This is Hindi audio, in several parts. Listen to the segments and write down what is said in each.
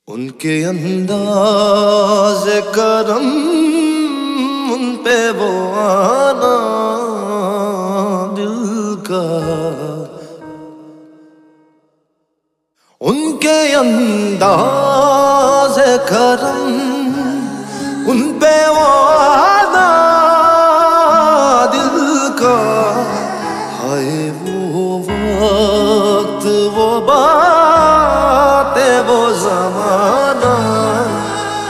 उनके अंदाज़ करम, उन पे वो आना दिल का। उनके अंदाज़ करम, उन पे वो आना दिल का। हाय वो वक्त, वो बातें, वो ज़माना,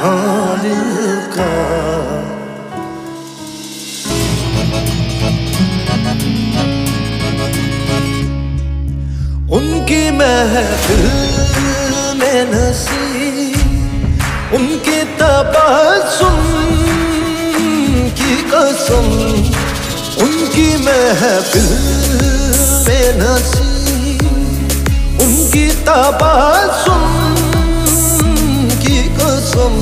हाँ दिल का। उनकी महफिल में नसीब, उनकी तबस्सुम की कसम। उनकी महफिल में नसीब, उनकी तबस्सुम की कसम।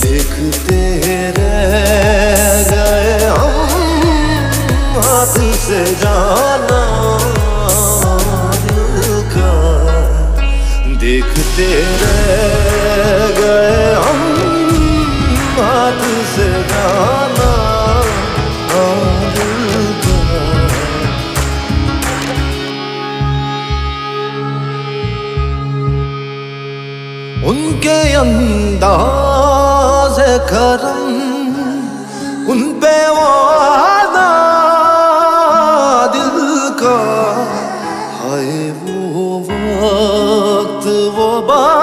देखते रह गए हम, हाथ से जाना दिल का। देखते रह गए हम, हाथ से जाना दिल का। उनके अंदाज़ करम, उन पे वो आना दिल का। हाय वो वक्त, वो बात,